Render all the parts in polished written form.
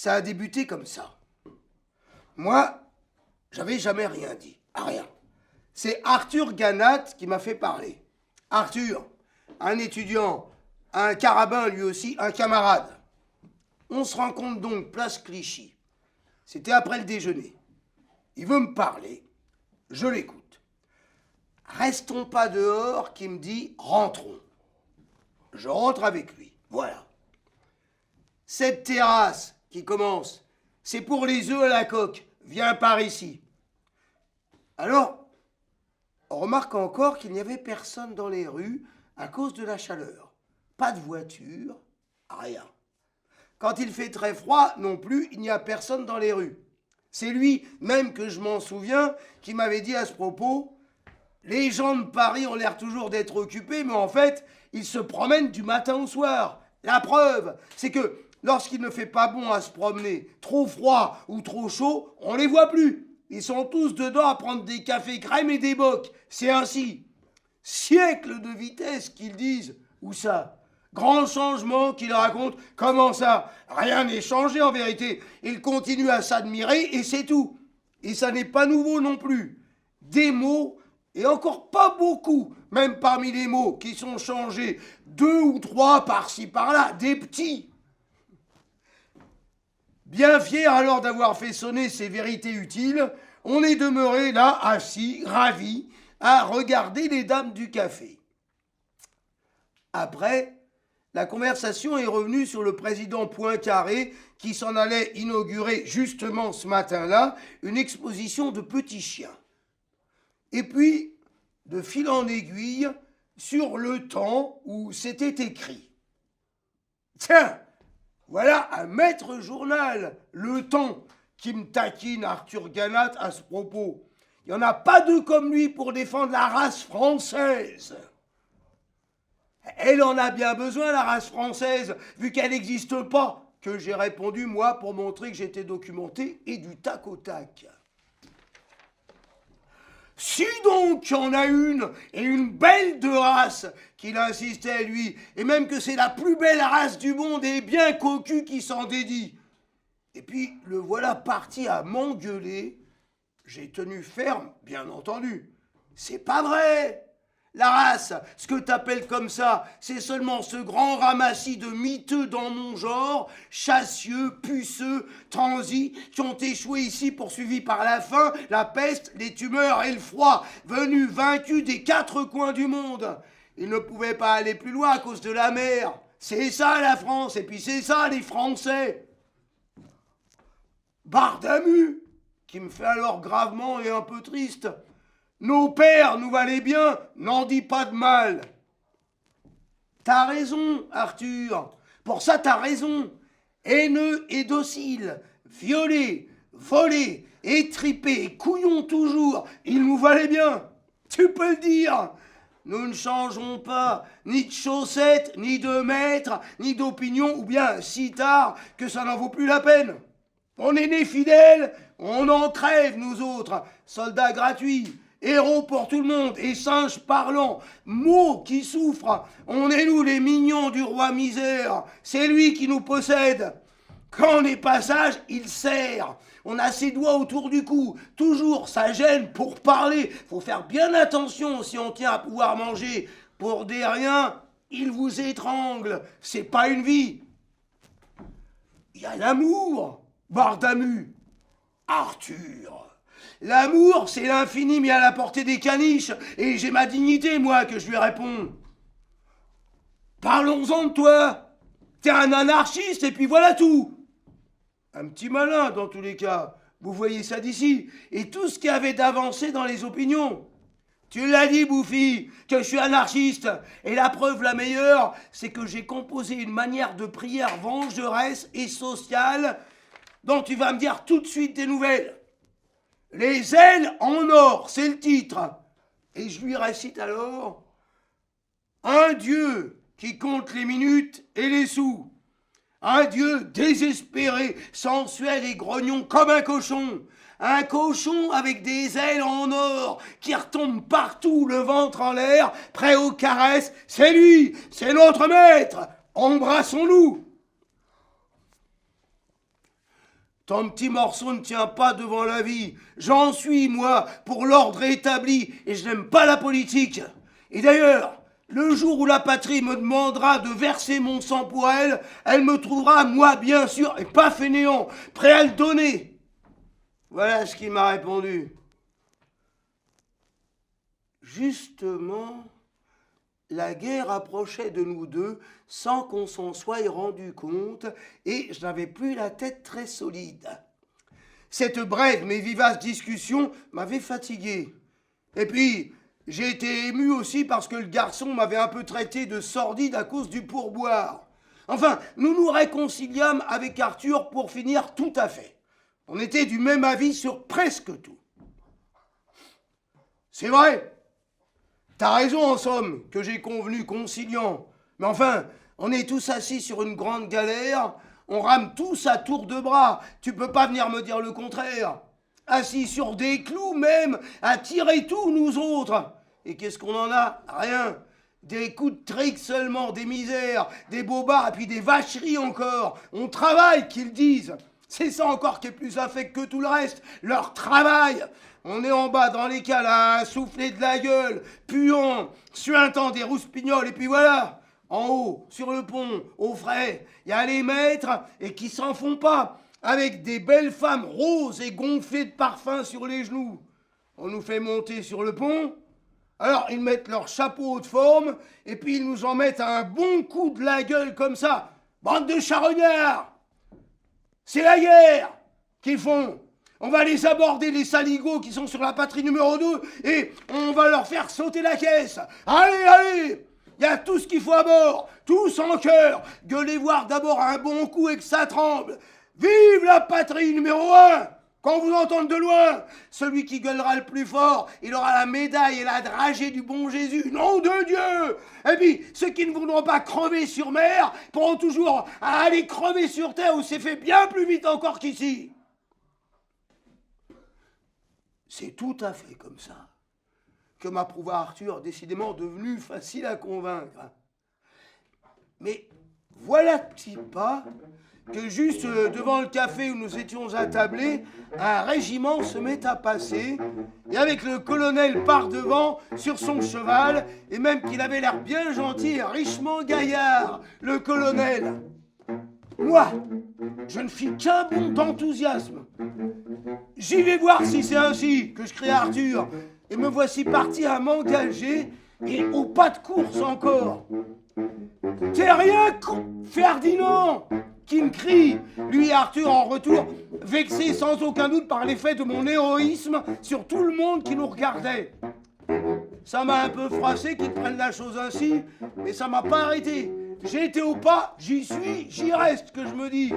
ça a débuté comme ça. Moi, j'avais jamais rien dit, rien. C'est Arthur Ganat qui m'a fait parler. Arthur, un étudiant, un carabin lui aussi, un camarade. On se rencontre donc place Clichy. C'était après le déjeuner. Il veut me parler. Je l'écoute. Restons pas dehors, qui me dit rentrons. Je rentre avec lui. Voilà. Cette terrasse qui commence, c'est pour les œufs à la coque. Viens par ici. Alors, on remarque encore qu'il n'y avait personne dans les rues à cause de la chaleur. Pas de voiture, rien. Quand il fait très froid non plus, il n'y a personne dans les rues. C'est lui, même que je m'en souviens, qui m'avait dit à ce propos, les gens de Paris ont l'air toujours d'être occupés, mais en fait, ils se promènent du matin au soir. La preuve, c'est que lorsqu'il ne fait pas bon à se promener, trop froid ou trop chaud, on les voit plus. Ils sont tous dedans à prendre des cafés crème et des bocs. C'est ainsi. Siècle de vitesse qu'ils disent. Où ça? Grand changement qu'il raconte. Comment ça? Rien n'est changé en vérité. Il continue à s'admirer et c'est tout. Et ça n'est pas nouveau non plus. Des mots, et encore pas beaucoup, même parmi les mots qui sont changés, 2 ou 3 par-ci par-là, des petits. Bien fier alors d'avoir fait sonner ces vérités utiles, on est demeuré là, assis, ravis, à regarder les dames du café. Après, la conversation est revenue sur le président Poincaré qui s'en allait inaugurer justement ce matin-là une exposition de petits chiens. Et puis, de fil en aiguille, sur le temps où c'était écrit. Tiens, voilà un maître journal, Le Temps, qui me taquine Arthur Ganat à ce propos. Il n'y en a pas deux comme lui pour défendre la race française. Elle en a bien besoin, la race française, vu qu'elle n'existe pas, que j'ai répondu, moi, pour montrer que j'étais documenté et du tac au tac. Si donc il y en a une, et une belle de race, qu'il insistait lui, et même que c'est la plus belle race du monde et bien cocu qui s'en dédie. Et puis le voilà parti à m'engueuler. J'ai tenu ferme, bien entendu. C'est pas vrai. La race, ce que t'appelles comme ça, c'est seulement ce grand ramassis de miteux dans mon genre, chassieux, puceux, transis, qui ont échoué ici poursuivis par la faim, la peste, les tumeurs et le froid, venus vaincus des 4 coins du monde. Ils ne pouvaient pas aller plus loin à cause de la mer. C'est ça la France, et puis c'est ça les Français. Bardamu, qui me fait alors gravement et un peu triste. Nos pères nous valaient bien, n'en dis pas de mal. T'as raison, Arthur. Pour ça, t'as raison. Haineux et docile, violé, volé, étripé, couillon toujours, il nous valait bien. Tu peux le dire. Nous ne changeons pas, ni de chaussettes, ni de maître, ni d'opinion, ou bien si tard que ça n'en vaut plus la peine. On est nés fidèles, on en crève, nous autres, soldats gratuits. Héros pour tout le monde et singes parlants, mots qui souffrent. On est nous les mignons du roi misère. C'est lui qui nous possède. Quand on est pas sage, il serre. On a ses doigts autour du cou. Toujours, ça gêne pour parler. Faut faire bien attention si on tient à pouvoir manger. Pour des riens, il vous étrangle. C'est pas une vie. Il y a l'amour, Bardamu. Arthur. L'amour, c'est l'infini mis à la portée des caniches, et j'ai ma dignité, moi, que je lui réponds. Parlons-en de toi. T'es un anarchiste, et puis voilà tout. Un petit malin, dans tous les cas. Vous voyez ça d'ici. Et tout ce qu'il y avait d'avancé dans les opinions. Tu l'as dit, Bouffi, que je suis anarchiste. Et la preuve la meilleure, c'est que j'ai composé une manière de prière vengeresse et sociale dont tu vas me dire tout de suite des nouvelles. Les ailes en or, c'est le titre. Et je lui récite alors un Dieu qui compte les minutes et les sous. Un Dieu désespéré, sensuel et grognon comme un cochon. Un cochon avec des ailes en or qui retombe partout, le ventre en l'air, prêt aux caresses. C'est lui, c'est notre maître. Embrassons-nous. Ton petit morceau ne tient pas devant la vie. J'en suis, moi, pour l'ordre établi, et je n'aime pas la politique. Et d'ailleurs, le jour où la patrie me demandera de verser mon sang pour elle, elle me trouvera, moi, bien sûr, et pas fainéant, prêt à le donner. Voilà ce qu'il m'a répondu. Justement, la guerre approchait de nous deux sans qu'on s'en soit rendu compte, et je n'avais plus la tête très solide. Cette brève mais vivace discussion m'avait fatigué. Et puis, j'ai été ému aussi parce que le garçon m'avait un peu traité de sordide à cause du pourboire. Enfin, nous nous réconciliâmes avec Arthur pour finir tout à fait. On était du même avis sur presque tout. C'est vrai. T'as raison, en somme, que j'ai convenu conciliant. Mais enfin, on est tous assis sur une grande galère, on rame tous à tour de bras. Tu peux pas venir me dire le contraire. Assis sur des clous même, à tirer tout, nous autres. Et qu'est-ce qu'on en a? Rien. Des coups de trick seulement, des misères, des bobards, et puis des vacheries encore. On travaille, qu'ils disent. C'est ça encore qui est plus affect que tout le reste, leur travail. On est en bas dans les cales à souffler de la gueule, puant, suintant des rouspignols, et puis voilà. En haut, sur le pont, au frais, il y a les maîtres et qui s'en font pas, avec des belles femmes roses et gonflées de parfum sur les genoux. On nous fait monter sur le pont, alors ils mettent leur chapeau de forme, et puis ils nous en mettent un bon coup de la gueule comme ça. Bande de charognards! C'est la guerre qu'ils font. On va les aborder, les saligots qui sont sur la patrie numéro 2, et on va leur faire sauter la caisse. Allez, allez! Il y a tout ce qu'il faut à bord, tous en chœur. Gueulez voir d'abord un bon coup et que ça tremble. Vive la patrie numéro 1! Quand vous entendez de loin, celui qui gueulera le plus fort, il aura la médaille et la dragée du bon Jésus, nom de Dieu! Et puis, ceux qui ne voudront pas crever sur mer pourront toujours aller crever sur terre où c'est fait bien plus vite encore qu'ici. C'est tout à fait comme ça que m'approuva Arthur, décidément devenu facile à convaincre. Mais voilà-t-il pas que juste devant le café où nous étions attablés, un régiment se met à passer, et avec le colonel par devant, sur son cheval, et même qu'il avait l'air bien gentil et richement gaillard, le colonel. Moi, je ne fis qu'un bond d'enthousiasme. J'y vais voir si c'est ainsi, que je crie à Arthur, et me voici parti à m'engager, et au pas de course encore. T'es rien con, Ferdinand, qui me crie, lui et Arthur en retour, vexé sans aucun doute par l'effet de mon héroïsme sur tout le monde qui nous regardait. Ça m'a un peu froissé qu'ils prennent la chose ainsi, mais ça m'a pas arrêté. J'ai été au pas, j'y suis, j'y reste, que je me dis.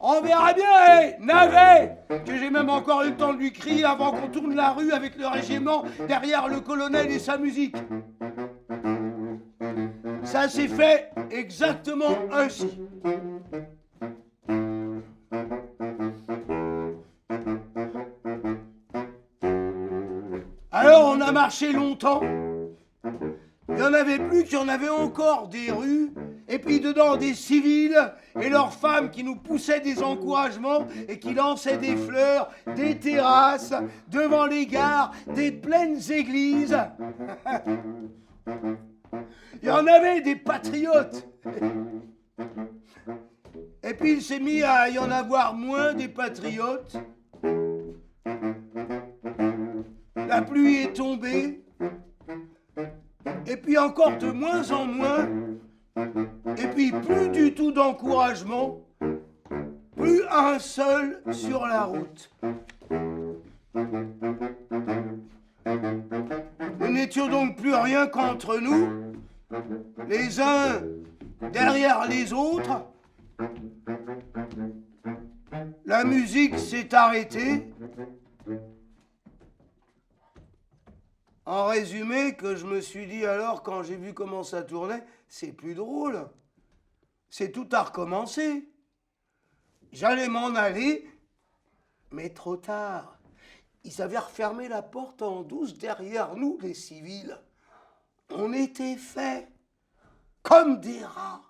On verra bien, hé, navet, que j'ai même encore eu le temps de lui crier avant qu'on tourne la rue avec le régiment derrière le colonel et sa musique. Ça s'est fait exactement ainsi. Alors on a marché longtemps. Il n'y en avait plus qu'il y en avait encore des rues, et puis dedans des civils et leurs femmes qui nous poussaient des encouragements et qui lançaient des fleurs, des terrasses, devant les gares, des pleines églises. Il y en avait des patriotes. Et puis il s'est mis à y en avoir moins des patriotes. La pluie est tombée. Et puis encore de moins en moins. Et puis plus du tout d'encouragement. Plus un seul sur la route. Nous n'étions donc plus rien qu'entre nous, les uns derrière les autres. La musique s'est arrêtée. En résumé, que je me suis dit alors, quand j'ai vu comment ça tournait, c'est plus drôle. C'est tout à recommencer. J'allais m'en aller, mais trop tard. Ils avaient refermé la porte en douce derrière nous, les civils. On était faits comme des rats.